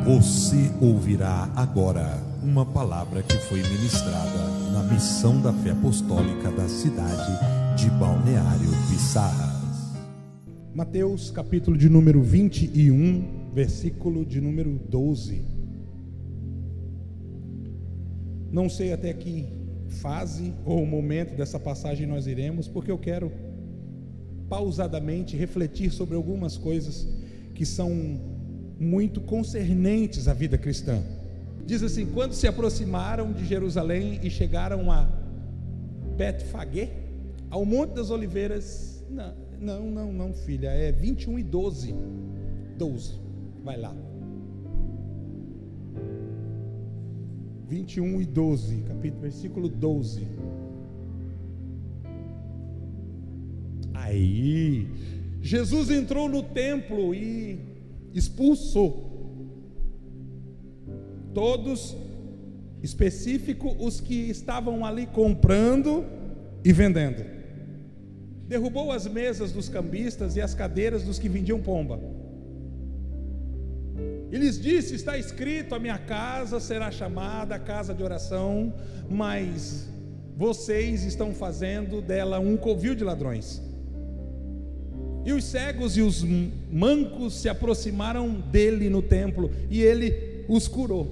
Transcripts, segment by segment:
Você ouvirá agora uma palavra que foi ministrada na Missão da Fé Apostólica da cidade de Balneário Piçarras. Mateus capítulo de número 21, versículo de número 12. Não sei até que fase ou momento dessa passagem nós iremos, porque eu quero pausadamente refletir sobre algumas coisas que são muito concernentes à vida cristã. Diz assim: quando se aproximaram de Jerusalém e chegaram a Betfagé, ao Monte das Oliveiras. Não, filha, é 21 e 12. 12, vai lá. 21 e 12, capítulo, versículo 12. Aí, Jesus entrou no templo e expulsou todos, específico os que estavam ali comprando e vendendo. Derrubou as mesas dos cambistas e as cadeiras dos que vendiam pomba. E lhes disse: está escrito, a minha casa será chamada casa de oração, mas vocês estão fazendo dela um covil de ladrões. E os cegos e os mancos se aproximaram dele no templo, e ele os curou.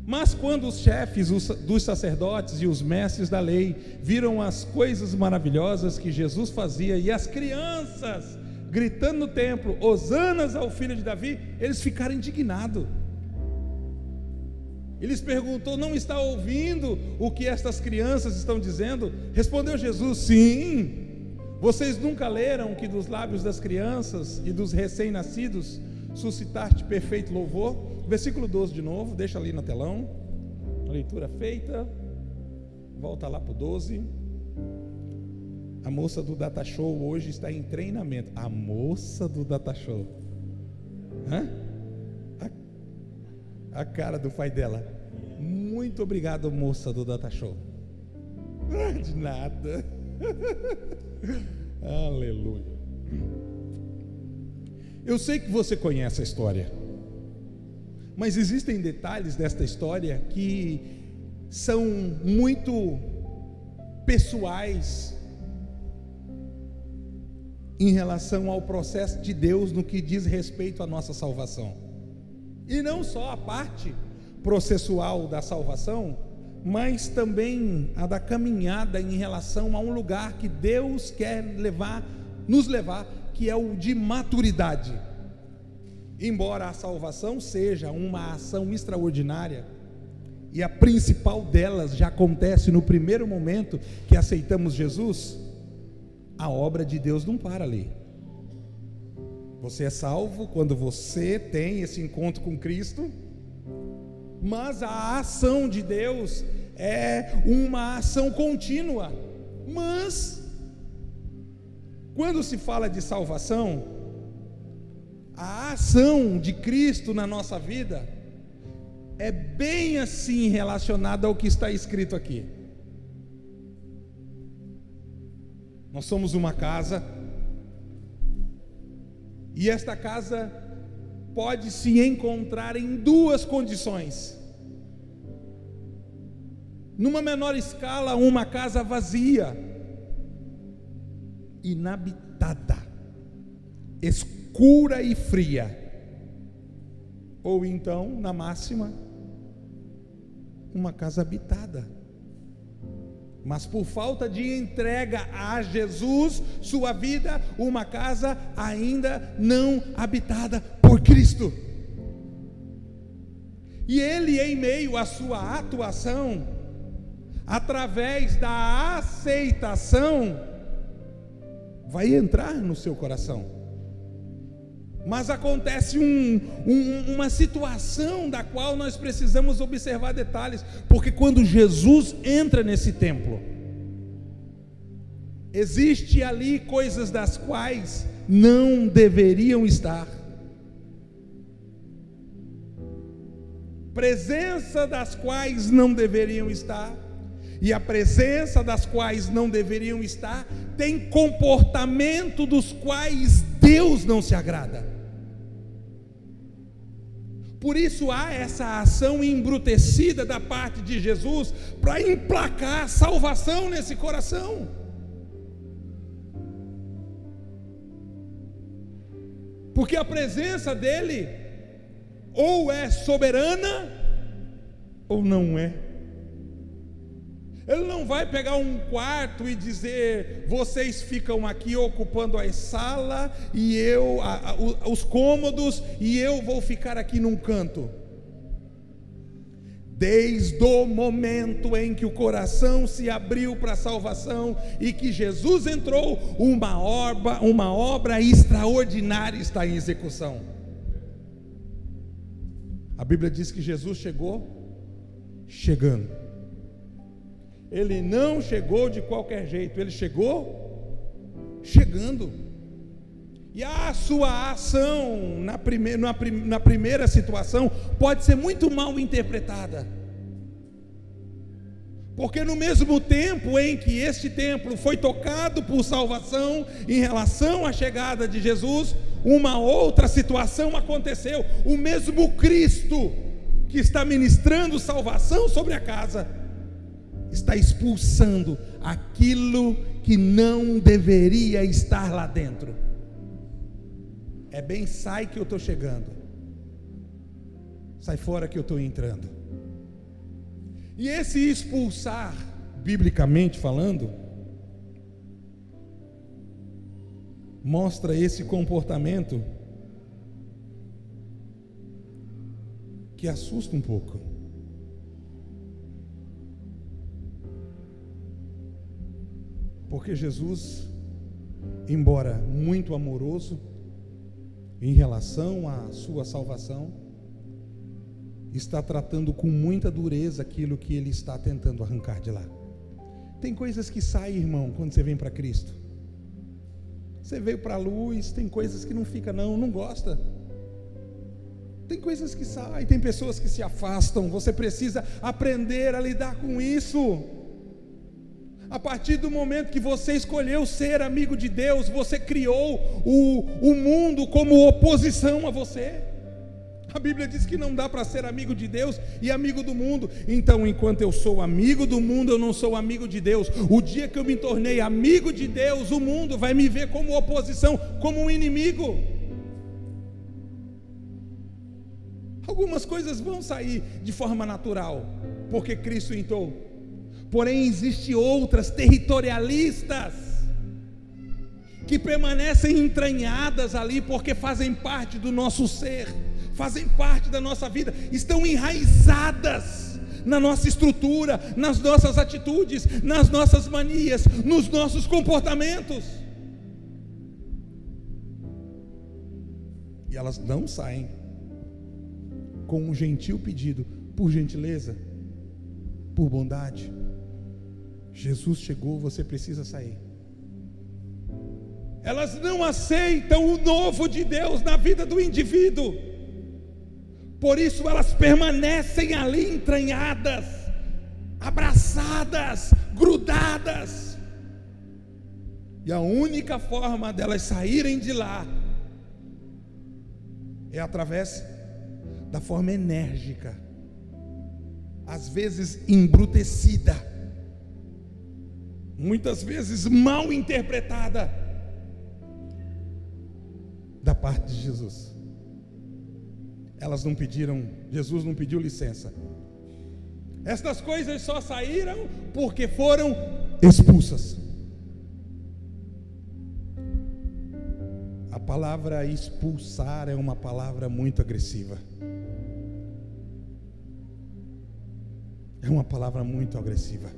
Mas quando os chefes dos sacerdotes e os mestres da lei viram as coisas maravilhosas que Jesus fazia, e as crianças gritando no templo: Hosanas ao filho de Davi, eles ficaram indignados. Eles perguntou: não está ouvindo o que estas crianças estão dizendo? Respondeu Jesus: sim. Vocês nunca leram que dos lábios das crianças e dos recém-nascidos suscitaste perfeito louvor? Versículo 12 de novo, deixa ali no telão. Leitura feita. Volta lá para o 12. A moça do Data Show hoje está em treinamento. A moça do Data Show. A cara do pai dela. Muito obrigado, moça do Data Show. De nada. Aleluia. Eu sei que você conhece a história, mas existem detalhes desta história que são muito pessoais em relação ao processo de Deus no que diz respeito à nossa salvação. E não só a parte processual da salvação, mas também a da caminhada em relação a um lugar que Deus quer nos levar, que é o de maturidade. Embora a salvação seja uma ação extraordinária, e a principal delas já acontece no primeiro momento que aceitamos Jesus, a obra de Deus não para ali. Você é salvo quando você tem esse encontro com Cristo, mas a ação de Deus é uma ação contínua. Mas quando se fala de salvação, a ação de Cristo na nossa vida é bem assim relacionada ao que está escrito aqui. Nós somos uma casa, e esta casa pode se encontrar em duas condições. Numa menor escala, uma casa vazia, inabitada, escura e fria. Ou então, na máxima, uma casa habitada, mas por falta de entrega a Jesus, sua vida, uma casa ainda não habitada por Cristo. E Ele, em meio à sua atuação, através da aceitação, vai entrar no seu coração. Mas acontece uma situação da qual nós precisamos observar detalhes, porque quando Jesus entra nesse templo, existe ali coisas das quais não deveriam estar, presença das quais não deveriam estar, e a presença das quais não deveriam estar tem comportamento dos quais Deus não se agrada. Por isso há essa ação embrutecida da parte de Jesus para emplacar salvação nesse coração. Porque a presença dele ou é soberana ou não é. Ele não vai pegar um quarto e dizer: vocês ficam aqui ocupando a sala e os cômodos, e eu vou ficar aqui num canto. Desde o momento em que o coração se abriu para a salvação e que Jesus entrou, uma obra extraordinária está em execução. A Bíblia diz que Jesus chegou chegando. Ele não chegou de qualquer jeito, ele chegou chegando. E a sua ação na primeira situação pode ser muito mal interpretada. Porque no mesmo tempo em que este templo foi tocado por salvação em relação à chegada de Jesus, uma outra situação aconteceu. O mesmo Cristo que está ministrando salvação sobre a casa está expulsando aquilo que não deveria estar lá dentro. É bem, sai que eu estou chegando, sai fora que eu estou entrando. E esse expulsar, biblicamente falando, mostra esse comportamento que assusta um pouco. Porque Jesus, embora muito amoroso em relação à sua salvação, está tratando com muita dureza aquilo que ele está tentando arrancar de lá. Tem coisas que saem, irmão, quando você vem para Cristo. Você veio para a luz, tem coisas que não fica, não gosta. Tem coisas que saem, tem pessoas que se afastam. Você precisa aprender a lidar com isso. A partir do momento que você escolheu ser amigo de Deus, você criou o mundo como oposição a você. A Bíblia diz que não dá para ser amigo de Deus e amigo do mundo. Então, enquanto eu sou amigo do mundo, eu não sou amigo de Deus. O dia que eu me tornei amigo de Deus, o mundo vai me ver como oposição, como um inimigo. Algumas coisas vão sair de forma natural, porque Cristo entrou. Porém, existem outras territorialistas que permanecem entranhadas ali, porque fazem parte do nosso ser, fazem parte da nossa vida, estão enraizadas na nossa estrutura, nas nossas atitudes, nas nossas manias, nos nossos comportamentos. E elas não saem com um gentil pedido: por gentileza, por bondade, Jesus chegou, você precisa sair. Elas não aceitam o novo de Deus na vida do indivíduo. Por isso elas permanecem ali entranhadas, abraçadas, grudadas. E a única forma delas saírem de lá é através da forma enérgica, às vezes embrutecida, muitas vezes mal interpretada da parte de Jesus. Elas não pediram, Jesus não pediu licença. Estas coisas só saíram porque foram expulsas. A palavra expulsar é uma palavra muito agressiva. É uma palavra muito agressiva.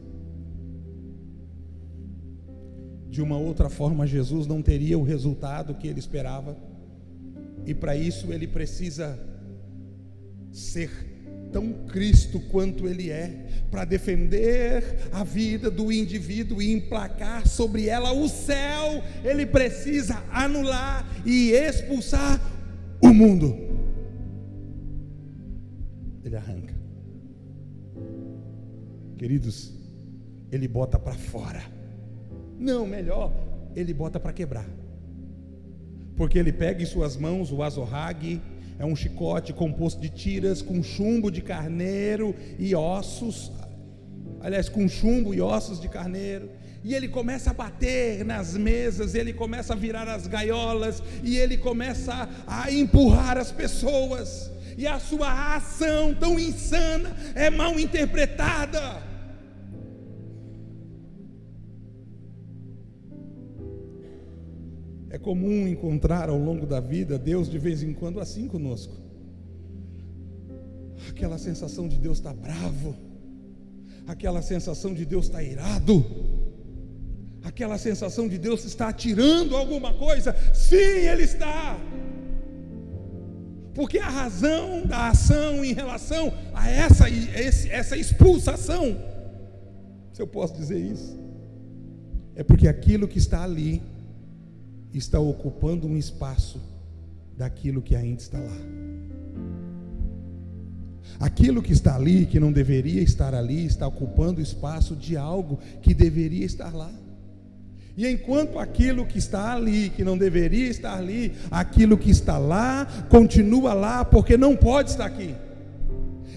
De uma outra forma, Jesus não teria o resultado que ele esperava. E para isso ele precisa ser tão Cristo quanto ele é, para defender a vida do indivíduo e emplacar sobre ela o céu. Ele precisa anular e expulsar o mundo. Ele arranca. Queridos, ele bota para fora. Não, melhor, ele bota para quebrar. Porque ele pega em suas mãos o azorrague, é um chicote composto de tiras com chumbo de carneiro e ossos, aliás, com chumbo e ossos de carneiro, e ele começa a bater nas mesas, ele começa a virar as gaiolas, e ele começa a empurrar as pessoas, e a sua ação tão insana é mal interpretada. É comum encontrar ao longo da vida Deus de vez em quando assim conosco, aquela sensação de Deus estar bravo, aquela sensação de Deus estar irado, aquela sensação de Deus estar atirando alguma coisa. Sim, Ele está, porque a razão da ação em relação a essa expulsação, se eu posso dizer isso, é porque aquilo que está ali está ocupando um espaço daquilo que ainda está lá. Aquilo que está ali, que não deveria estar ali, está ocupando o espaço de algo que deveria estar lá. E enquanto aquilo que está ali, que não deveria estar ali, aquilo que está lá, continua lá, porque não pode estar aqui.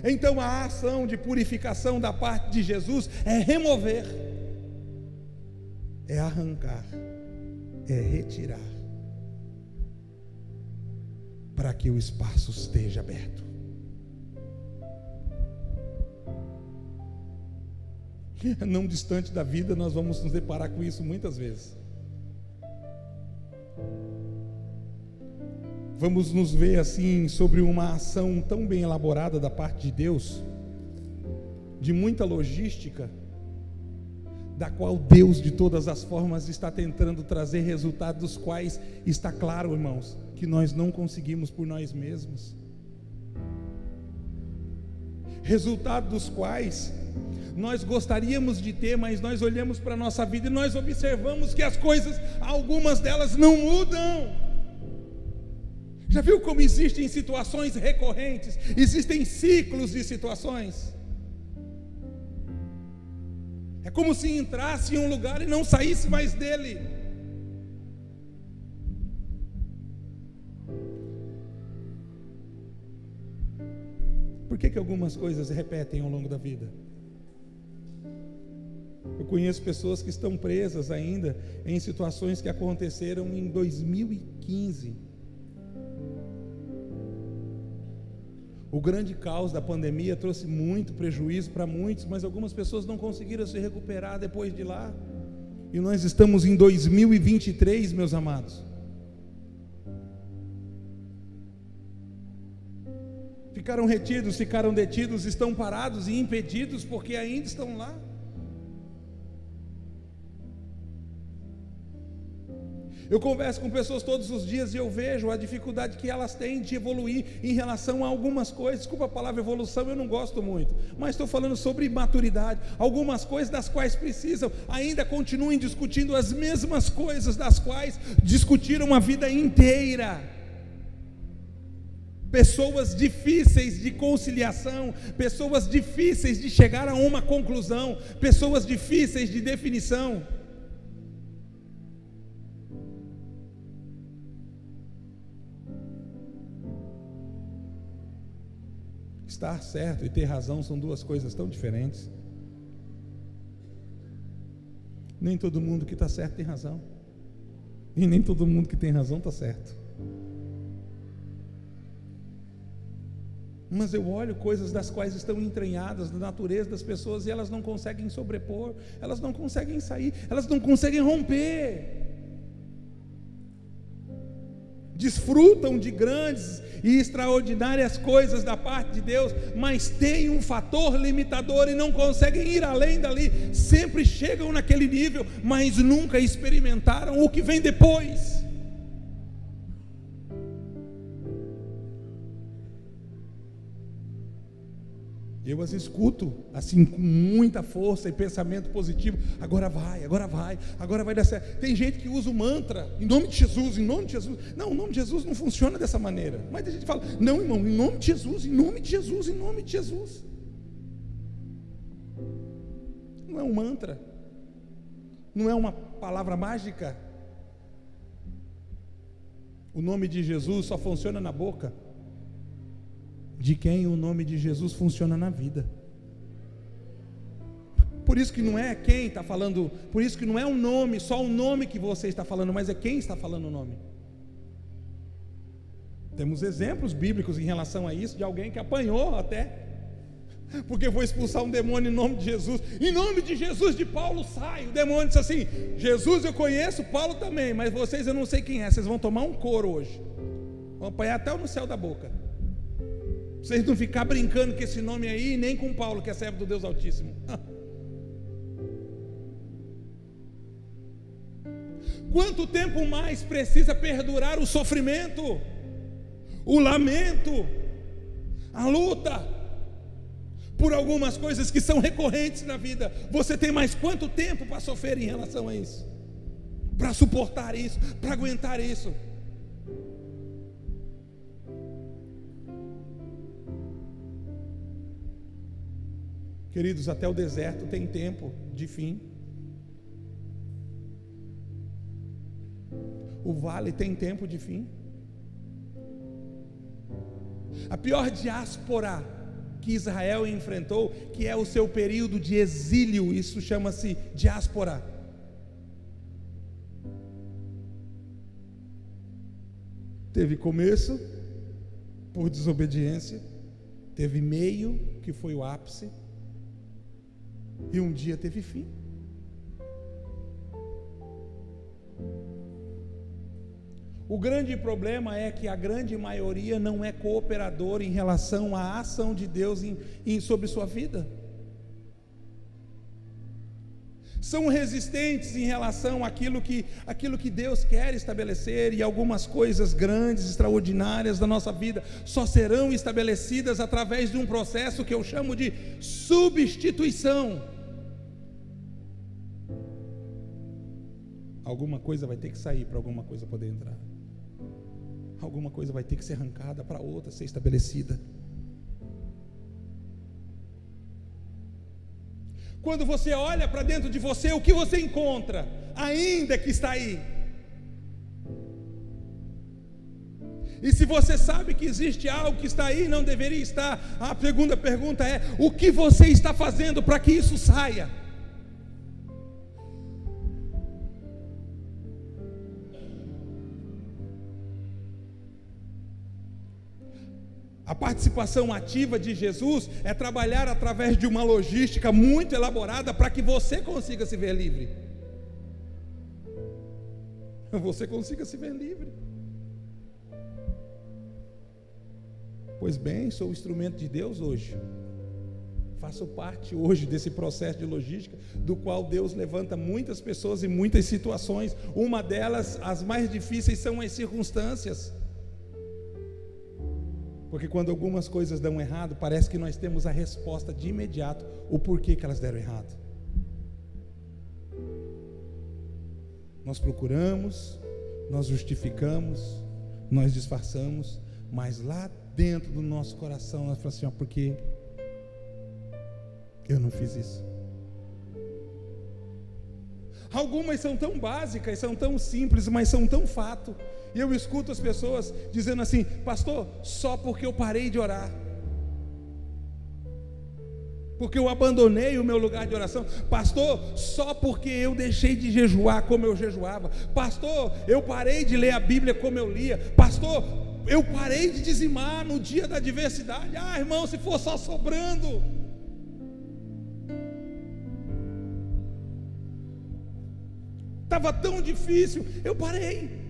Então a ação de purificação da parte de Jesus é remover, é arrancar, é retirar, para que o espaço esteja aberto. Não distante da vida, nós vamos nos deparar com isso muitas vezes. Vamos nos ver assim, sobre uma ação tão bem elaborada da parte de Deus, de muita logística, da qual Deus de todas as formas está tentando trazer resultados, dos quais está claro, irmãos, que nós não conseguimos por nós mesmos. Resultados dos quais nós gostaríamos de ter, mas nós olhamos para a nossa vida e nós observamos que as coisas, algumas delas não mudam. Já viu como existem situações recorrentes, existem ciclos de situações? É como se entrasse em um lugar e não saísse mais dele. Por que algumas coisas se repetem ao longo da vida? Eu conheço pessoas que estão presas ainda em situações que aconteceram em 2015. O grande caos da pandemia trouxe muito prejuízo para muitos, mas algumas pessoas não conseguiram se recuperar depois de lá. E nós estamos em 2023, meus amados. Ficaram retidos, ficaram detidos, estão parados e impedidos porque ainda estão lá. Eu converso com pessoas todos os dias e eu vejo a dificuldade que elas têm de evoluir em relação a algumas coisas. Desculpa a palavra evolução, eu não gosto muito, mas estou falando sobre maturidade. Algumas coisas das quais precisam, ainda continuem discutindo as mesmas coisas das quais discutiram a vida inteira. Pessoas difíceis de conciliação, pessoas difíceis de chegar a uma conclusão, pessoas difíceis de definição. Estar certo e ter razão são duas coisas tão diferentes. Nem todo mundo que está certo tem razão, e nem todo mundo que tem razão está certo. Mas eu olho coisas das quais estão entranhadas na natureza das pessoas e elas não conseguem sobrepor, elas não conseguem sair, elas não conseguem romper. Desfrutam de grandes e extraordinárias coisas da parte de Deus, mas tem um fator limitador e não conseguem ir além dali. Sempre chegam naquele nível, mas nunca experimentaram o que vem depois. Eu as escuto assim com muita força e pensamento positivo. Agora vai dar certo. Tem gente que usa o mantra, em nome de Jesus, em nome de Jesus. Não, o nome de Jesus não funciona dessa maneira. Mas a gente fala, não, irmão, em nome de Jesus, em nome de Jesus, em nome de Jesus. Não é um mantra, não é uma palavra mágica. O nome de Jesus só funciona na boca de quem o nome de Jesus funciona na vida. Por isso que não é quem está falando, por isso que não é um nome, só o nome que você está falando, mas é quem está falando o nome. Temos exemplos bíblicos em relação a isso, de alguém que apanhou até, porque foi expulsar um demônio em nome de Jesus. Em nome de Jesus, de Paulo sai. O demônio disse assim: Jesus eu conheço, Paulo também, mas vocês eu não sei quem é. Vocês vão tomar um couro hoje, vão apanhar até no céu da boca. Vocês não ficar brincando com esse nome aí, nem com Paulo, que é servo do Deus Altíssimo. Quanto tempo mais precisa perdurar o sofrimento, o lamento, a luta por algumas coisas que são recorrentes na vida? Você tem mais quanto tempo para sofrer em relação a isso? Para suportar isso, para aguentar isso? Queridos, até o deserto tem tempo de fim. O vale tem tempo de fim. A pior diáspora que Israel enfrentou, que é o seu período de exílio, isso chama-se diáspora. Teve começo por desobediência, teve meio, que foi o ápice, e um dia teve fim. O grande problema é que a grande maioria não é cooperador em relação à ação de Deus sobre sua vida. São resistentes em relação àquilo que Deus quer estabelecer, e algumas coisas grandes, extraordinárias da nossa vida só serão estabelecidas através de um processo que eu chamo de substituição. Alguma coisa vai ter que sair para alguma coisa poder entrar. Alguma coisa vai ter que ser arrancada para outra ser estabelecida. Quando você olha para dentro de você, o que você encontra? Ainda que está aí. E se você sabe que existe algo que está aí e não deveria estar, a segunda pergunta é: o que você está fazendo para que isso saia? A participação ativa de Jesus é trabalhar através de uma logística muito elaborada para que você consiga se ver livre. Você consiga se ver livre. Pois bem, sou instrumento de Deus hoje. Faço parte hoje desse processo de logística, do qual Deus levanta muitas pessoas em muitas situações. Uma delas, as mais difíceis, são as circunstâncias. Porque quando algumas coisas dão errado, parece que nós temos a resposta de imediato, o porquê que elas deram errado. Nós procuramos, nós justificamos, nós disfarçamos, mas lá dentro do nosso coração nós falamos assim: por que eu não fiz isso? Algumas são tão básicas, são tão simples, mas são tão fato. E eu escuto as pessoas dizendo assim: pastor, só porque eu parei de orar, porque eu abandonei o meu lugar de oração. Pastor, só porque eu deixei de jejuar como eu jejuava. Pastor, eu parei de ler a Bíblia como eu lia. Pastor, eu parei de dizimar no dia da adversidade. Ah, irmão, se for só sobrando. Estava tão difícil, eu parei.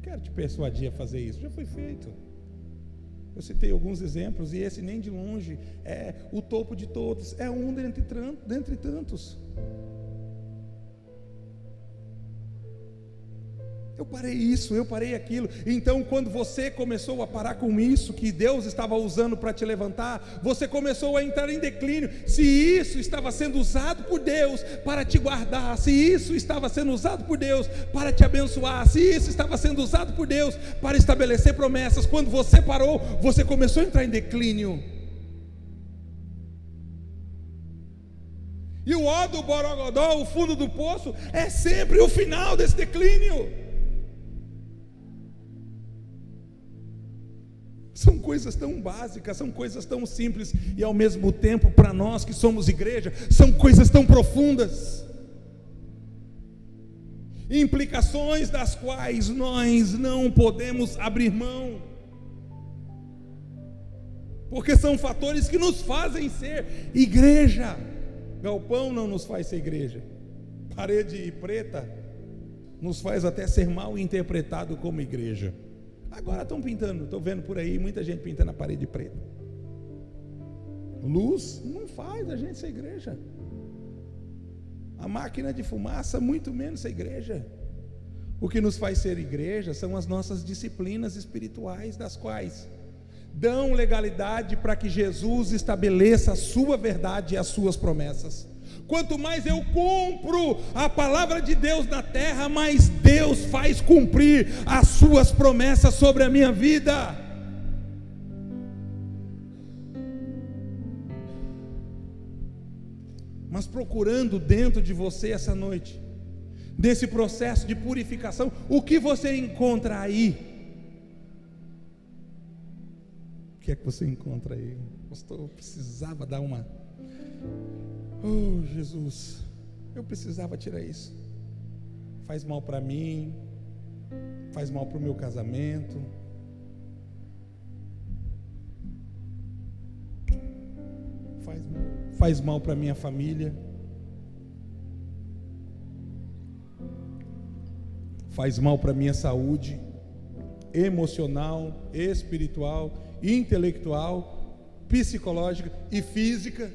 Quero te persuadir a fazer isso. Já foi feito. Eu citei alguns exemplos, e esse nem de longe é o topo de todos, é um dentre tantos. Eu parei isso, eu parei aquilo. Então, quando você começou a parar com isso que Deus estava usando para te levantar, você começou a entrar em declínio. Se isso estava sendo usado por Deus para te guardar, se isso estava sendo usado por Deus para te abençoar, se isso estava sendo usado por Deus para estabelecer promessas, quando você parou, você começou a entrar em declínio. E o ó do borogodó, o fundo do poço, é sempre o final desse declínio. São coisas tão básicas, são coisas tão simples, e ao mesmo tempo, para nós que somos igreja, são coisas tão profundas, implicações das quais nós não podemos abrir mão, porque são fatores que nos fazem ser igreja. Galpão não nos faz ser igreja, parede preta nos faz até ser mal interpretado como igreja. Agora estão pintando, estou vendo por aí muita gente pintando a parede preta. Luz não faz a gente ser igreja. A máquina de fumaça muito menos ser igreja. O que nos faz ser igreja são as nossas disciplinas espirituais, das quais dão legalidade para que Jesus estabeleça a sua verdade e as suas promessas. Quanto mais eu cumpro a palavra de Deus na terra, mais Deus faz cumprir as suas promessas sobre a minha vida. Mas procurando dentro de você essa noite, desse processo de purificação, o que você encontra aí? O que é que você encontra aí? Pastor, eu precisava dar uma... Oh, Jesus, eu precisava tirar isso. Faz mal para mim, faz mal para o meu casamento, faz mal para a minha família, faz mal para a minha saúde emocional, espiritual, intelectual, psicológica e física.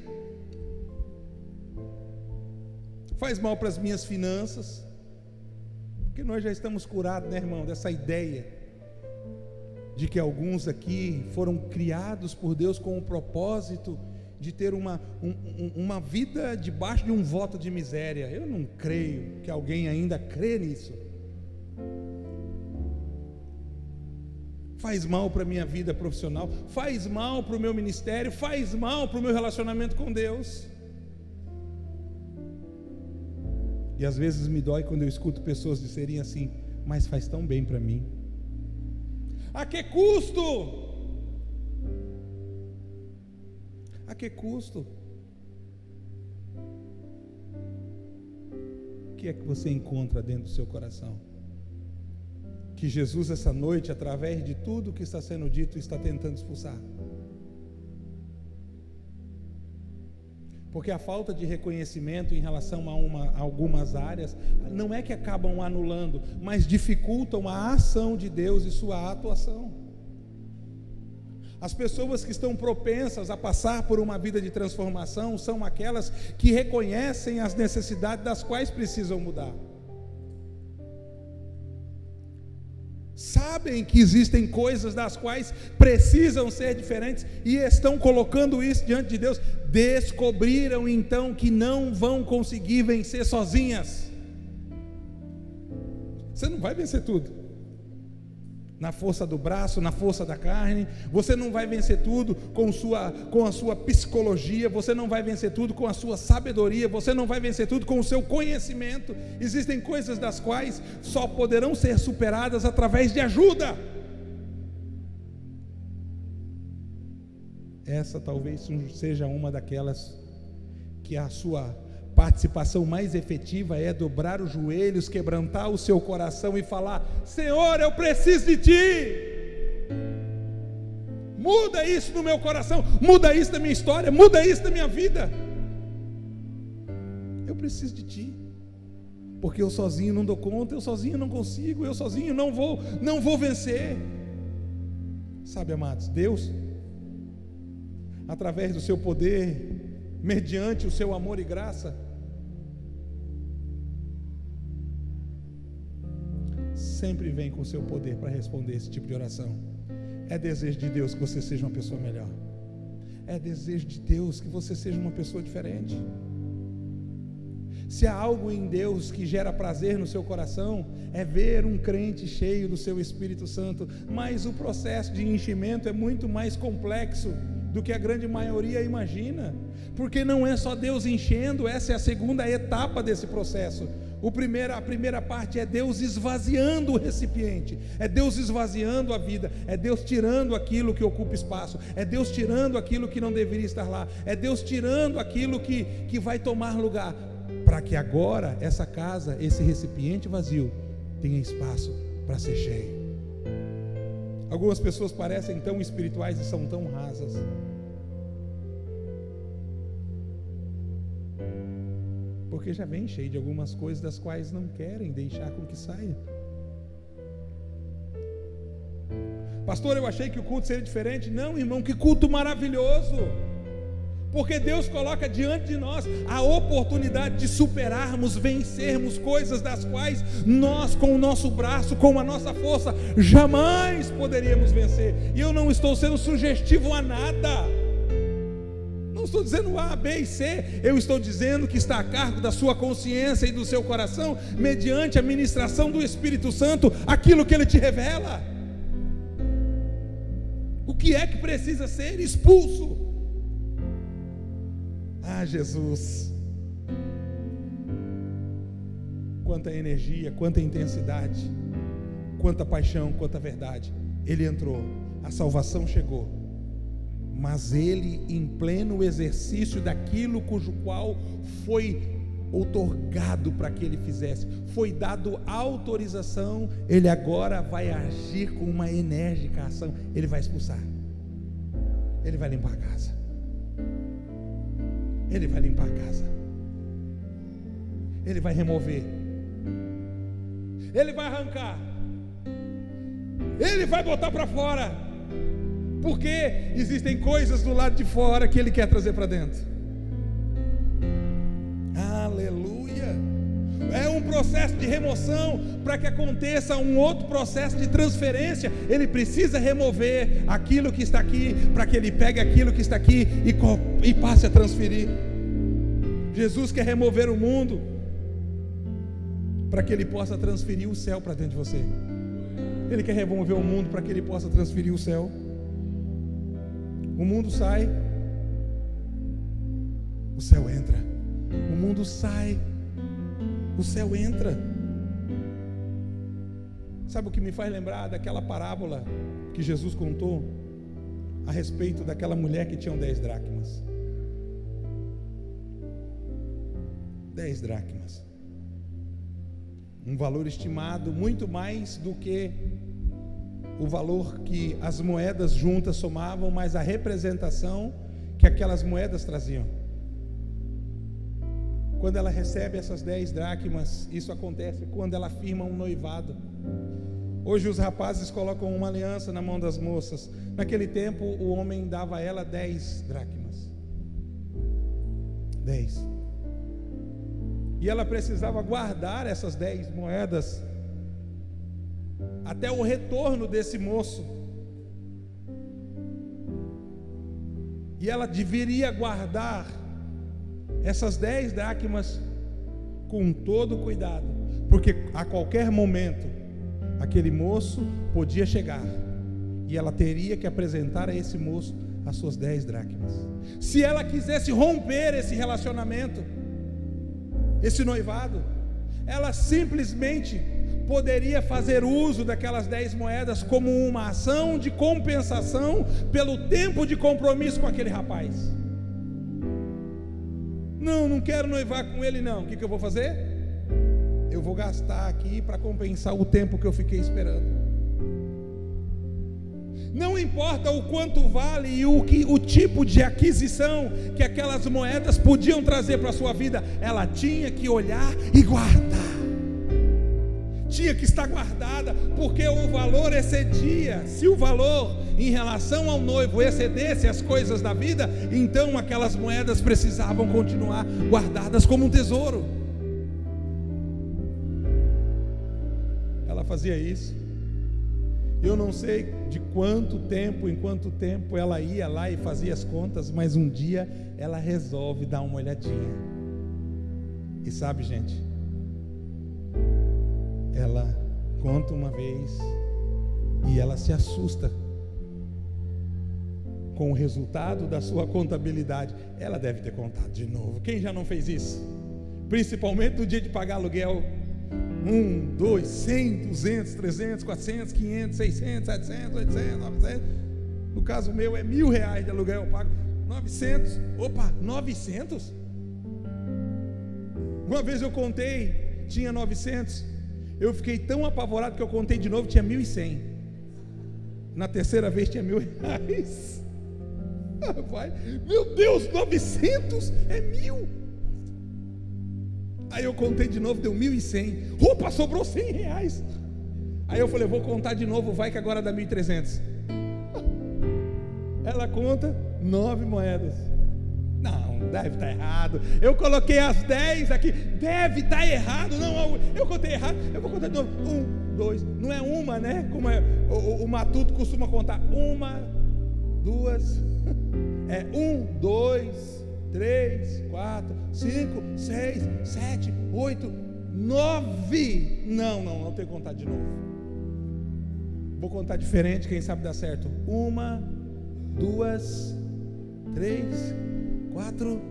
Faz mal para as minhas finanças, porque nós já estamos curados, né, irmão, dessa ideia de que alguns aqui foram criados por Deus com o propósito de ter uma vida debaixo de um voto de miséria. Eu não creio que alguém ainda crê nisso. Faz mal para a minha vida profissional, faz mal para o meu ministério, faz mal para o meu relacionamento com Deus. E às vezes me dói quando eu escuto pessoas dizerem assim: mas faz tão bem para mim. A que custo? A que custo? O que é que você encontra dentro do seu coração? Que Jesus essa noite, através de tudo que está sendo dito, está tentando expulsar. Porque a falta de reconhecimento em relação a algumas áreas, não é que acabam anulando, mas dificultam a ação de Deus e sua atuação. As pessoas que estão propensas a passar por uma vida de transformação são aquelas que reconhecem as necessidades das quais precisam mudar. Sabem que existem coisas das quais precisam ser diferentes e estão colocando isso diante de Deus. Descobriram então que não vão conseguir vencer sozinhas. Você não vai vencer tudo na força do braço, na força da carne. Você não vai vencer tudo com a sua psicologia. Você não vai vencer tudo com a sua sabedoria. Você não vai vencer tudo com o seu conhecimento. Existem coisas das quais só poderão ser superadas através de ajuda. Essa talvez seja uma daquelas que a sua participação mais efetiva é dobrar os joelhos, quebrantar o seu coração e falar: Senhor, eu preciso de Ti. Muda isso no meu coração, muda isso na minha história, muda isso na minha vida. Eu preciso de Ti, porque eu sozinho não dou conta, eu sozinho não consigo, eu sozinho não vou vencer. Sabe, amados, Deus, através do seu poder, mediante o seu amor e graça, sempre vem com o seu poder para responder esse tipo de oração. É desejo de Deus que você seja uma pessoa melhor. É desejo de Deus que você seja uma pessoa diferente. Se há algo em Deus que gera prazer no seu coração, é ver um crente cheio do seu Espírito Santo. Mas o processo de enchimento é muito mais complexo do que a grande maioria imagina, porque não é só Deus enchendo, essa é a segunda etapa desse processo. A primeira parte é Deus esvaziando o recipiente, é Deus esvaziando a vida, é Deus tirando aquilo que ocupa espaço, é Deus tirando aquilo que não deveria estar lá, é Deus tirando aquilo que vai tomar lugar, para que agora essa casa, esse recipiente vazio, tenha espaço para ser cheio. Algumas pessoas parecem tão espirituais e são tão rasas. Porque já vem cheio de algumas coisas das quais não querem deixar com que saia. Pastor, eu achei que o culto seria diferente. Não, irmão, que culto maravilhoso! Porque Deus coloca diante de nós a oportunidade de superarmos, vencermos coisas das quais nós, com o nosso braço, com a nossa força, jamais poderíamos vencer. E eu não estou sendo sugestivo a nada. Não estou dizendo A, B e C. Eu estou dizendo que está a cargo da sua consciência e do seu coração, mediante a ministração do Espírito Santo, aquilo que Ele te revela. O que é que precisa ser expulso? Ah, Jesus, quanta energia, quanta intensidade, quanta paixão, quanta verdade. Ele entrou, a salvação chegou, mas ele, em pleno exercício daquilo cujo qual foi outorgado para que ele fizesse, foi dado autorização, ele agora vai agir com uma enérgica ação. Ele vai expulsar, ele vai limpar a casa. Ele vai limpar a casa, Ele vai remover, Ele vai arrancar, Ele vai botar para fora, porque existem coisas do lado de fora que Ele quer trazer para dentro. Aleluia! É um processo de remoção. Para que aconteça um outro processo de transferência, Ele precisa remover aquilo que está aqui, para que Ele pegue aquilo que está aqui e passe a transferir. Jesus quer remover o mundo para que Ele possa transferir o céu para dentro de você. Ele quer remover o mundo para que Ele possa transferir o céu. O mundo sai, o céu entra. O mundo sai, o céu entra. Sabe o que me faz lembrar daquela parábola que Jesus contou a respeito daquela mulher que tinha 10 dracmas? 10 dracmas, um valor estimado muito mais do que o valor que as moedas juntas somavam, mas a representação que aquelas moedas traziam. Quando ela recebe essas 10 dracmas, isso acontece quando ela firma um noivado. Hoje os rapazes colocam uma aliança na mão das moças. Naquele tempo o homem dava a ela 10 dracmas. 10. E ela precisava guardar essas 10 moedas até o retorno desse moço. E ela deveria guardar essas 10 dracmas com todo cuidado, porque a qualquer momento aquele moço podia chegar e ela teria que apresentar a esse moço as suas 10 dracmas. Se ela quisesse romper esse relacionamento, esse noivado, ela simplesmente poderia fazer uso daquelas 10 moedas como uma ação de compensação pelo tempo de compromisso com aquele rapaz. Não quero noivar com ele não. O que eu vou fazer? Eu vou gastar aqui para compensar o tempo que eu fiquei esperando. Não importa o quanto vale e o tipo de aquisição que aquelas moedas podiam trazer para a sua vida, ela tinha que olhar e guardar. Tinha que estar guardada, porque o valor excedia. Se o valor em relação ao noivo excedesse as coisas da vida, então aquelas moedas precisavam continuar guardadas como um tesouro. Ela fazia isso. Eu não sei de quanto tempo, em quanto tempo ela ia lá e fazia as contas, mas um dia ela resolve dar uma olhadinha. E sabe, gente, ela conta uma vez e ela se assusta com o resultado da sua contabilidade. Ela deve ter contado de novo. Quem já não fez isso? Principalmente no dia de pagar aluguel. 1, 2, 100, 200, 300, 400, 500, 600, 700, 800, 900. No caso meu é R$1.000 de aluguel, eu pago 900. Opa, 900? Uma vez eu contei, tinha 900. Eu fiquei tão apavorado que eu contei de novo, tinha 1.100. Na terceira vez tinha R$1.000. Pai, meu Deus, 900 é 1.000. Aí eu contei de novo, deu 1.100. Opa, sobrou R$100. Aí eu falei, vou contar de novo, vai que agora dá 1.300. Ela conta 9 moedas. Não, deve estar errado. Eu coloquei as 10 aqui, deve estar errado. Não, eu contei errado. Eu vou contar de novo. 1, 2, não é uma, né? Como é, o Matuto costuma contar. 1, 2, é 1, 2, 3, 4, 5, 6, 7, 8, 9. Não tenho que contar de novo. Vou contar diferente, quem sabe dá certo. 1, 2, 3, 4,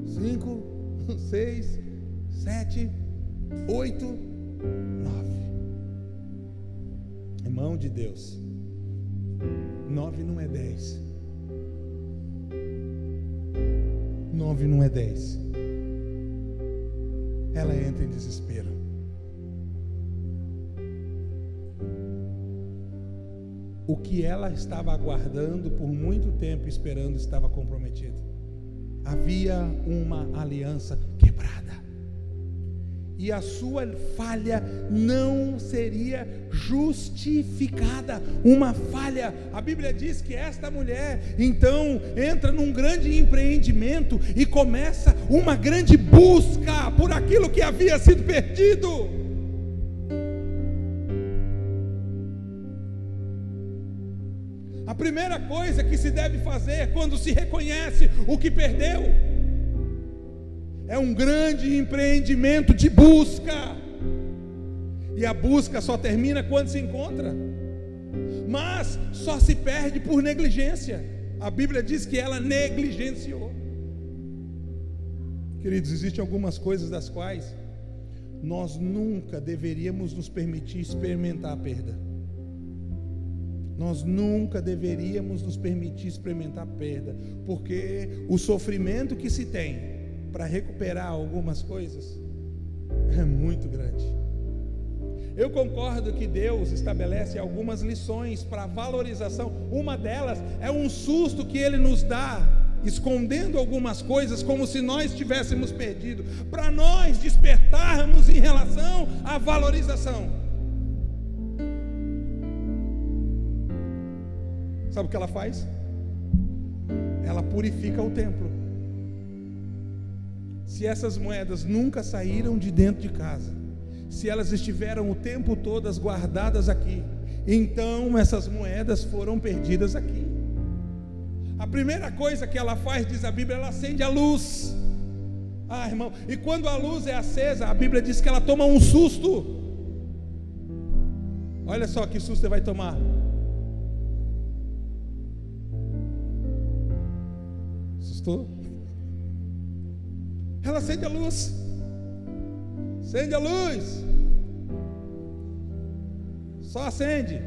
5, 6, 7, 8, 9. Irmão de Deus, 9 não é 10. 9 não é 10. Ela entra em desespero. O que ela estava aguardando por muito tempo, esperando, estava comprometido. Havia uma aliança quebrada. E a sua falha não seria justificada. Uma falha. A Bíblia diz que esta mulher, então, entra num grande empreendimento e começa uma grande busca por aquilo que havia sido perdido. A primeira coisa que se deve fazer quando se reconhece o que perdeu é um grande empreendimento de busca. E a busca só termina quando se encontra. Mas só se perde por negligência. A Bíblia diz que ela negligenciou. Queridos, existem algumas coisas das quais nós nunca deveríamos nos permitir experimentar a perda. Nós nunca deveríamos nos permitir experimentar a perda, porque o sofrimento que se tem para recuperar algumas coisas é muito grande. Eu concordo que Deus estabelece algumas lições para valorização. Uma delas é um susto que Ele nos dá, escondendo algumas coisas como se nós tivéssemos perdido, para nós despertarmos em relação à valorização. Sabe o que ela faz? Ela purifica o templo. Se essas moedas nunca saíram de dentro de casa, se elas estiveram o tempo todo guardadas aqui, então essas moedas foram perdidas aqui. A primeira coisa que ela faz, diz a Bíblia, ela acende a luz. Ah, irmão, e quando a luz é acesa, a Bíblia diz que ela toma um susto. Olha só que susto você vai tomar. Assustou? Ela acende a luz. Acende a luz. Só acende.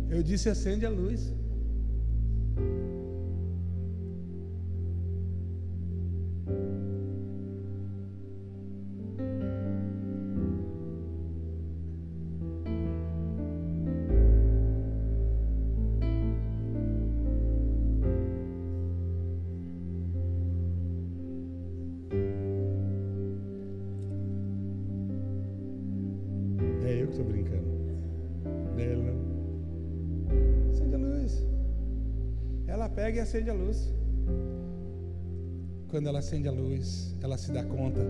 Eu disse acende a luz. Estou brincando. Não é ele não. Acende a luz. Ela pega e acende a luz. Quando ela acende a luz, ela se dá conta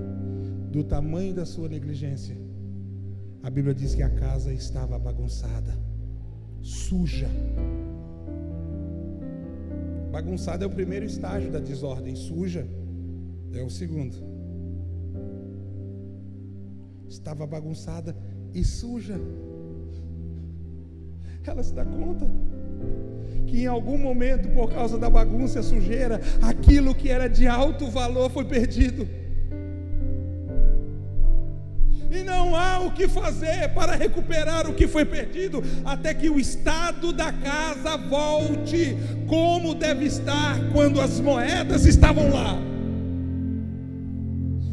do tamanho da sua negligência. A Bíblia diz que a casa estava bagunçada, suja. Bagunçada é o primeiro estágio da desordem, suja é o segundo. Estava bagunçada e suja. Ela se dá conta. que em algum momento, por causa da bagunça e sujeira, aquilo que era de alto valor foi perdido. E não há o que fazer para recuperar o que foi perdido, até que o estado da casa volte como deve estar quando as moedas estavam lá.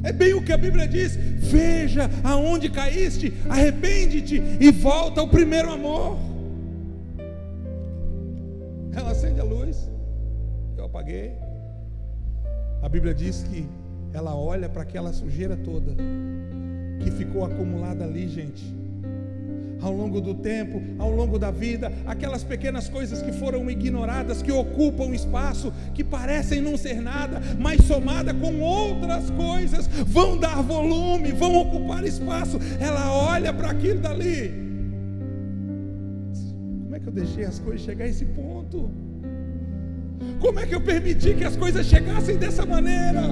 É bem o que a Bíblia diz: veja aonde caíste, arrepende-te e volta ao primeiro amor. Ela acende a luz, eu apaguei. A Bíblia diz que ela olha para aquela sujeira toda que ficou acumulada ali, gente, ao longo do tempo, ao longo da vida, aquelas pequenas coisas que foram ignoradas, que ocupam espaço, que parecem não ser nada, mas somada com outras coisas, vão dar volume, vão ocupar espaço. Ela olha para aquilo dali: como é que eu deixei as coisas chegar a esse ponto? Como é que eu permiti que as coisas chegassem dessa maneira?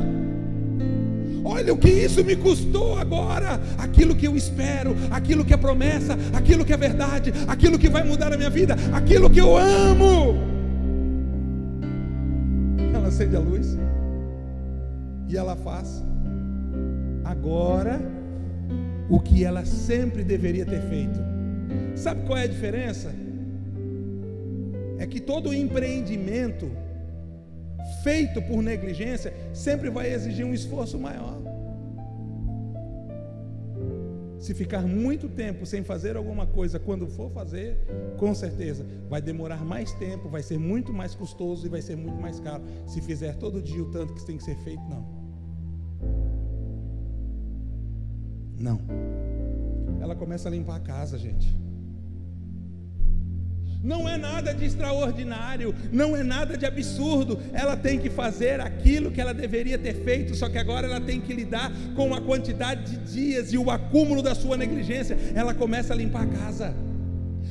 Olha o que isso me custou agora. Aquilo que eu espero, aquilo que é promessa, aquilo que é verdade, aquilo que vai mudar a minha vida, aquilo que eu amo. Ela acende a luz e ela faz agora o que ela sempre deveria ter feito. Sabe qual é a diferença? É que todo empreendimento feito por negligência sempre vai exigir um esforço maior. Se ficar muito tempo sem fazer alguma coisa, quando for fazer, com certeza vai demorar mais tempo, vai ser muito mais custoso e vai ser muito mais caro. Se fizer todo dia o tanto que tem que ser feito, não. Ela começa a limpar a casa, gente. Não é nada de extraordinário, não é nada de absurdo. Ela tem que fazer aquilo que ela deveria ter feito, só que agora ela tem que lidar com a quantidade de dias e o acúmulo da sua negligência. Ela começa a limpar a casa,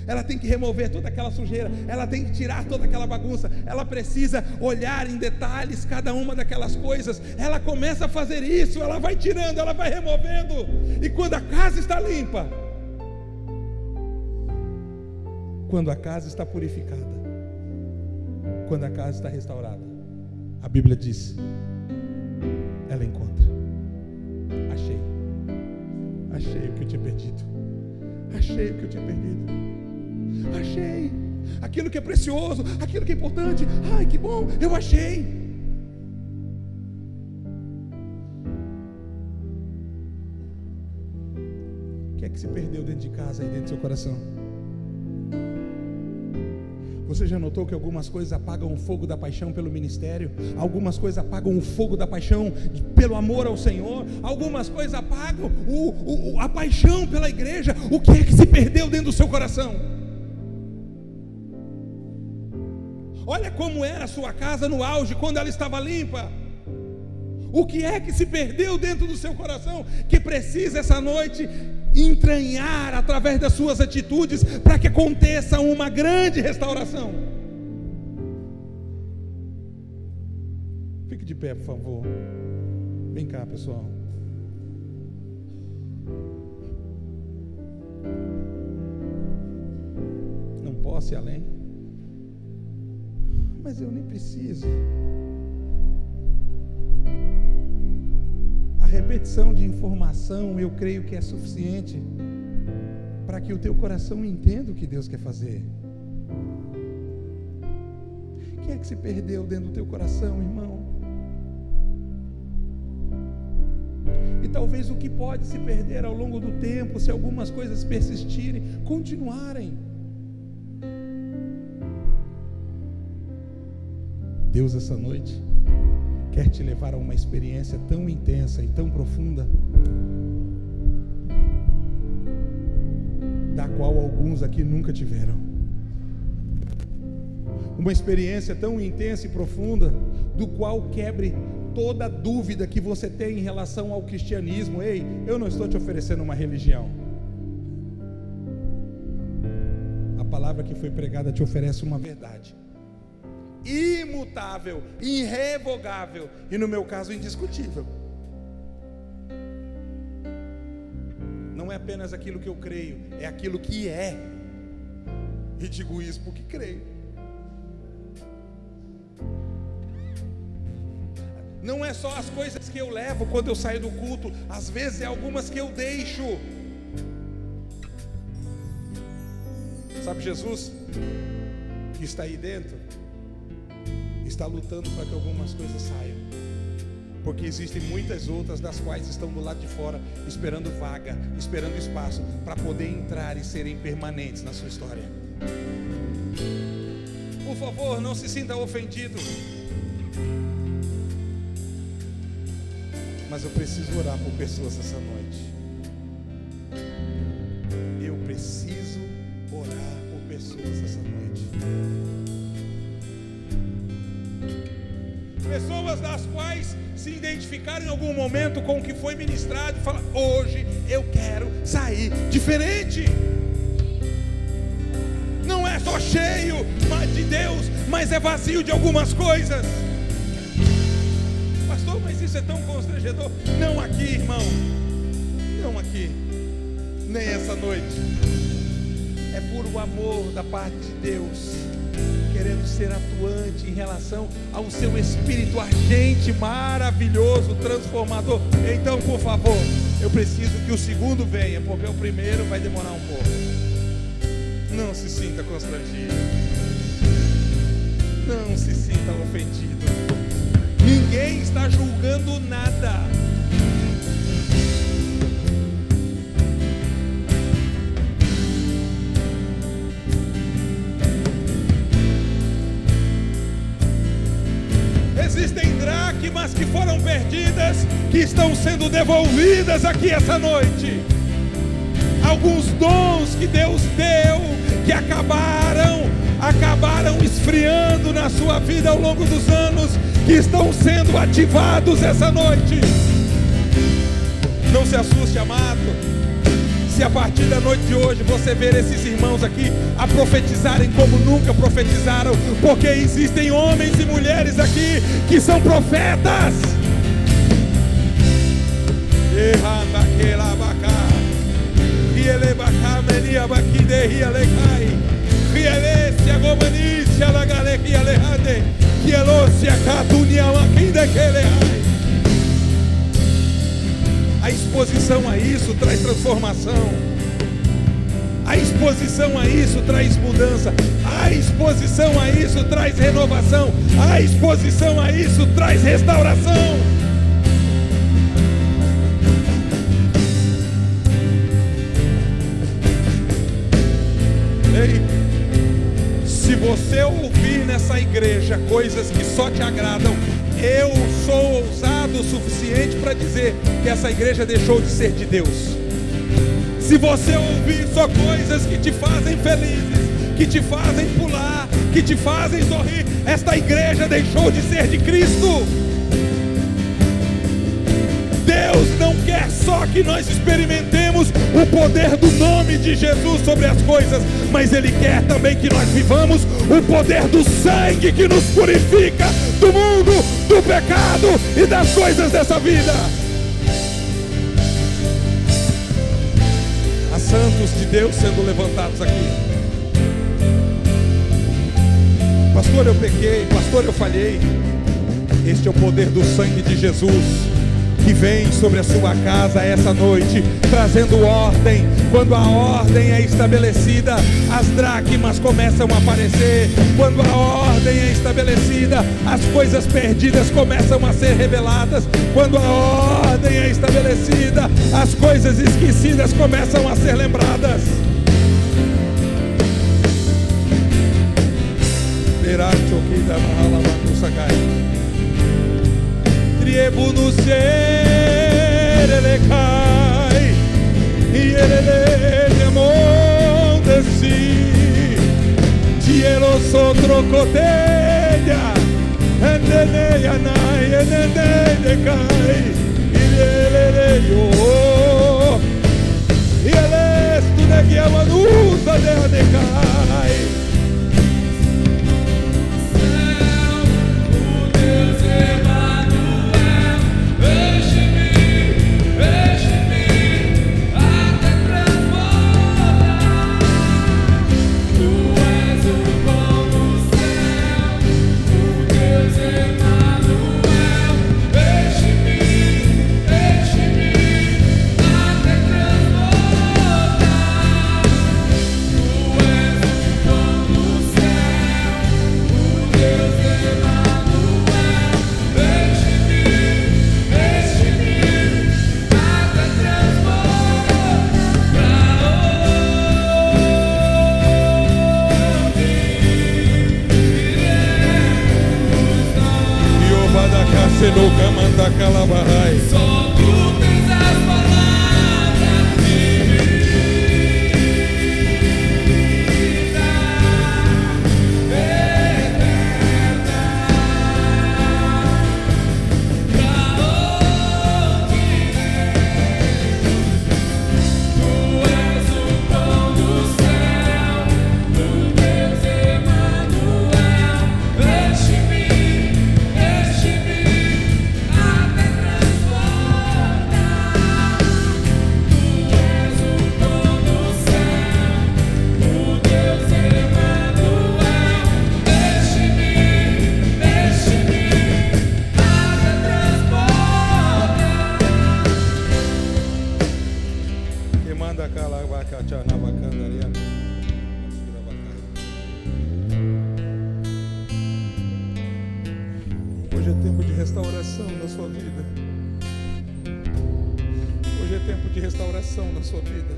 ela tem que remover toda aquela sujeira, ela tem que tirar toda aquela bagunça, ela precisa olhar em detalhes cada uma daquelas coisas. Ela começa a fazer isso, ela vai tirando, ela vai removendo, e quando a casa está limpa, quando a casa está purificada, quando a casa está restaurada, a Bíblia diz, ela encontra: achei o que eu tinha perdido, achei o que eu tinha perdido, achei aquilo que é precioso, aquilo que é importante. Ai, que bom, eu achei. O que é que se perdeu dentro de casa, aí dentro do seu coração? Você já notou que algumas coisas apagam o fogo da paixão pelo ministério? Algumas coisas apagam o fogo da paixão pelo amor ao Senhor? Algumas coisas apagam a paixão pela igreja? O que é que se perdeu dentro do seu coração? Olha como era a sua casa no auge, quando ela estava limpa. O que é que se perdeu dentro do seu coração, que precisa essa noite entranhar através das suas atitudes, para que aconteça uma grande restauração? Fique de pé, por favor. Vem cá, pessoal. Não posso ir além, mas eu nem preciso. A repetição de informação, eu creio que é suficiente para que o teu coração entenda o que Deus quer fazer. O que é que se perdeu dentro do teu coração, irmão? E talvez o que pode se perder ao longo do tempo, se algumas coisas persistirem, continuarem. Deus, essa noite, quer te levar a uma experiência tão intensa e tão profunda, da qual alguns aqui nunca tiveram. Uma experiência tão intensa e profunda, do qual quebre toda dúvida que você tem em relação ao cristianismo. Ei, eu não estou te oferecendo uma religião. A palavra que foi pregada te oferece uma verdade imutável, irrevogável e, no meu caso, indiscutível. Não é apenas aquilo que eu creio, é aquilo que é. E digo isso porque creio. Não é só as coisas que eu levo quando eu saio do culto, às vezes é algumas que eu deixo. Sabe, Jesus, que está aí dentro, está lutando para que algumas coisas saiam, porque existem muitas outras das quais estão do lado de fora, esperando vaga, esperando espaço, para poder entrar e serem permanentes na sua história. Por favor, não se sinta ofendido, mas eu preciso orar por pessoas essa noite. Eu preciso orar por pessoas essa noite. Pessoas das quais se identificaram em algum momento com o que foi ministrado e falam: hoje eu quero sair diferente. Não é só cheio de Deus, mas é vazio de algumas coisas. Pastor, mas isso é tão constrangedor. Não aqui, irmão. Não aqui. Nem essa noite. É puro amor da parte de Deus, querendo ser atuante em relação ao seu espírito agente maravilhoso, transformador. Então, por favor, eu preciso que o segundo venha, porque o primeiro vai demorar um pouco. Não se sinta constrangido, não se sinta ofendido. Ninguém está julgando nada. Existem dracmas que foram perdidas, que estão sendo devolvidas aqui essa noite. Alguns dons que Deus deu, que acabaram esfriando na sua vida ao longo dos anos, que estão sendo ativados essa noite. Não se assuste, amado, se a partir da noite de hoje você ver esses irmãos aqui a profetizarem como nunca profetizaram, porque existem homens e mulheres aqui que são profetas. A exposição a isso traz transformação. A exposição a isso traz mudança. A exposição a isso traz renovação. A exposição a isso traz restauração. Ei, se você ouvir nessa igreja coisas que só te agradam, eu sou ousado o suficiente para dizer que essa igreja deixou de ser de Deus. Se você ouvir só coisas que te fazem felizes, que te fazem pular, que te fazem sorrir, esta igreja deixou de ser de Cristo. Deus não quer só que nós experimentemos o poder do nome de Jesus sobre as coisas, mas Ele quer também que nós vivamos o poder do sangue que nos purifica do mundo, do pecado e das coisas dessa vida. Há santos de Deus sendo levantados aqui. Pastor, eu pequei, pastor, eu falhei. Este é o poder do sangue de Jesus que vem sobre a sua casa essa noite, trazendo ordem. Quando a ordem é estabelecida, as dracmas começam a aparecer. Quando a ordem é estabelecida, as coisas perdidas começam a ser reveladas. Quando a ordem é estabelecida, as coisas esquecidas começam a ser lembradas. Triebu no ser ele cai e ele remonta si cielo sotro coteia endene yanai endene cai e ele yo e ele stude que amanusa de cai. Manda calabarai. Só tu tens as palavras de vida eterna. Pra onde ir? Tu és o pão do céu, o Deus Emanuel. Enche-me até transbordar. Tu és o pão do céu, o Deus Emanuel. Enche-me até transbordar. Que manda calabacachá na bacandaria. Hoje é tempo de restauração na sua vida. Hoje é tempo de restauração na sua vida.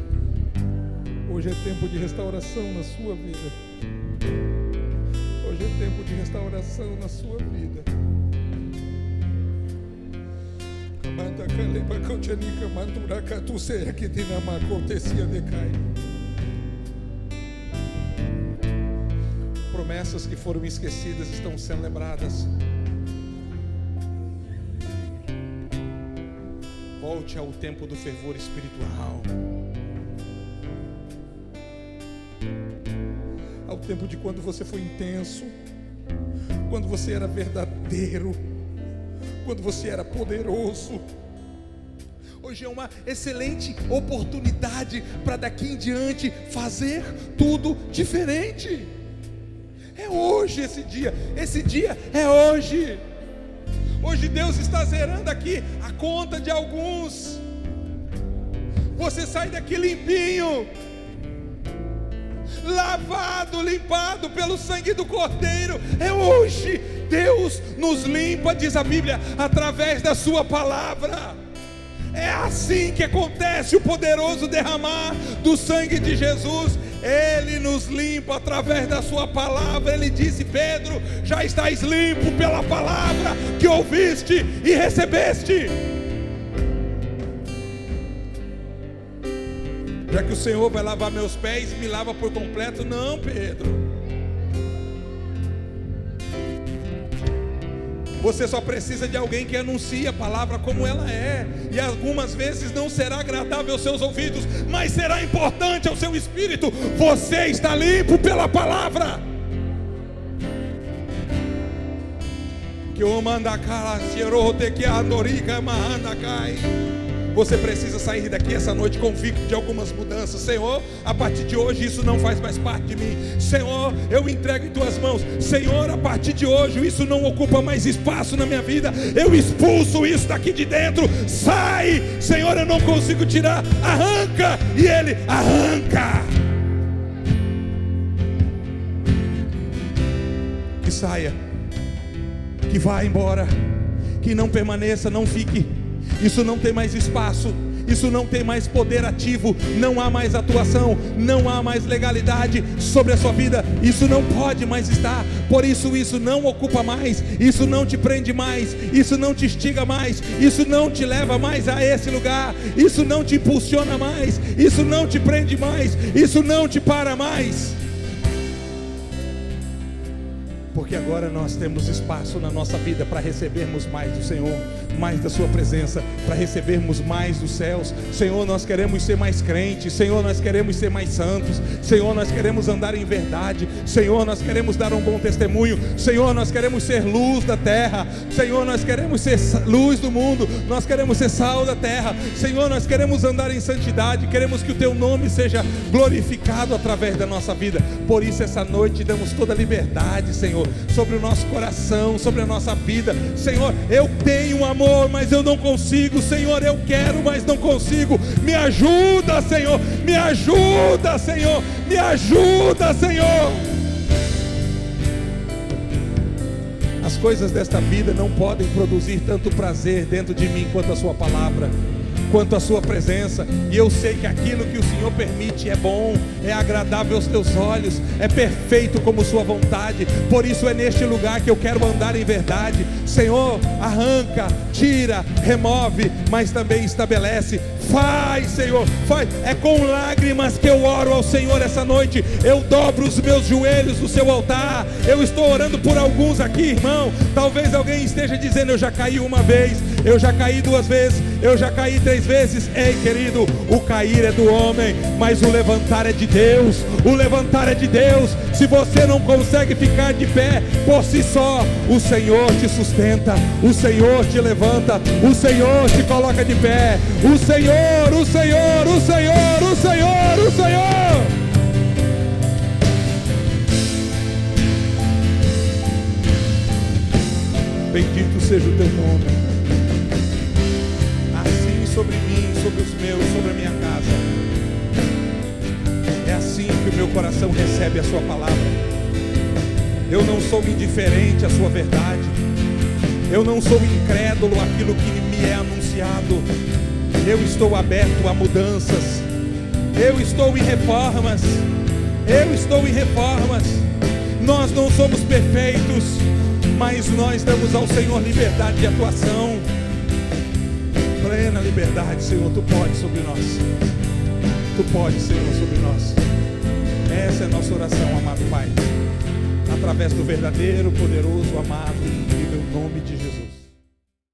Hoje é tempo de restauração na sua vida. Hoje é tempo de restauração na sua vida. Manda caleba cotianica mandura catuceia que tem na acontecia decai. Promessas que foram esquecidas estão sendo lembradas. Volte ao tempo do fervor espiritual, ao tempo de quando você foi intenso, quando você era verdadeiro, quando você era poderoso. Hoje é uma excelente oportunidade para daqui em diante fazer tudo diferente. É hoje esse dia é hoje. Hoje Deus está zerando aqui a conta de alguns. Você sai daqui limpinho, lavado, limpado pelo sangue do Cordeiro. É hoje. Deus nos limpa, diz a Bíblia, através da sua palavra. É assim que acontece o poderoso derramar do sangue de Jesus. Ele nos limpa através da sua palavra. Ele disse: Pedro, já estás limpo pela palavra que ouviste e recebeste. Já que o Senhor vai lavar meus pés, me lava por completo. Não, Pedro. Você só precisa de alguém que anuncie a palavra como ela é. E algumas vezes não será agradável aos seus ouvidos, mas será importante ao seu espírito. Você está limpo pela palavra. Que o mandacala se que a andorica mandacai. Você precisa sair daqui essa noite convicto de algumas mudanças. Senhor, a partir de hoje isso não faz mais parte de mim. Senhor, eu entrego em tuas mãos. Senhor, a partir de hoje isso não ocupa mais espaço na minha vida. Eu expulso isso daqui de dentro. Sai, Senhor, eu não consigo tirar. Arranca, e Ele arranca. Que saia, que vá embora, que não permaneça, não fique. Isso não tem mais espaço, isso não tem mais poder ativo, não há mais atuação, não há mais legalidade sobre a sua vida. Isso não pode mais estar. Por isso não ocupa mais, isso não te prende mais, isso não te instiga mais, isso não te leva mais a esse lugar, isso não te impulsiona mais, isso não te prende mais, isso não te para mais. Porque agora nós temos espaço na nossa vida para recebermos mais do Senhor, mais da sua presença, para recebermos mais dos céus. Senhor, nós queremos ser mais crentes. Senhor, nós queremos ser mais santos. Senhor, nós queremos andar em verdade. Senhor, nós queremos dar um bom testemunho. Senhor, nós queremos ser luz da terra. Senhor, nós queremos ser luz do mundo. Nós queremos ser sal da terra. Senhor, nós queremos andar em santidade. Queremos que o teu nome seja glorificado através da nossa vida. Por isso essa noite damos toda a liberdade, Senhor, sobre o nosso coração, sobre a nossa vida. Senhor, eu tenho amor, mas eu não consigo. Senhor, eu quero, mas não consigo. Me ajuda, Senhor. Me ajuda, Senhor. Me ajuda, Senhor. As coisas desta vida não podem produzir tanto prazer dentro de mim quanto a sua palavra, quanto a sua presença. E eu sei que aquilo que o Senhor permite é bom, é agradável aos teus olhos, é perfeito como sua vontade. Por isso é neste lugar que eu quero andar em verdade. Senhor, arranca, tira, remove, mas também estabelece. Faz, Senhor, faz. É com lágrimas que eu oro ao Senhor essa noite. Eu dobro os meus joelhos no seu altar. Eu estou orando por alguns aqui, irmão. Talvez alguém esteja dizendo: eu já caí uma vez, eu já caí 2 vezes, eu já caí 3 vezes. Ei, querido, o cair é do homem, mas o levantar é de Deus. O levantar é de Deus. Se você não consegue ficar de pé por si só, o Senhor te sustenta, o Senhor te levanta, o Senhor te coloca de pé. O Senhor, o Senhor, o Senhor, o Senhor, o Senhor. Bendito seja o teu nome. Assim sobre mim, sobre os meus, sobre a minha casa. É assim que o meu coração recebe a sua palavra. Eu não sou indiferente à sua verdade. Eu não sou incrédulo àquilo que me é anunciado. Eu estou aberto a mudanças. Eu estou em reformas. Eu estou em reformas. Nós não somos perfeitos, mas nós damos ao Senhor liberdade de atuação. Plena liberdade, Senhor, Tu podes sobre nós. Tu podes, Senhor, sobre nós. Essa é a nossa oração, amado Pai, através do verdadeiro, poderoso, amado e incrível nome de Jesus.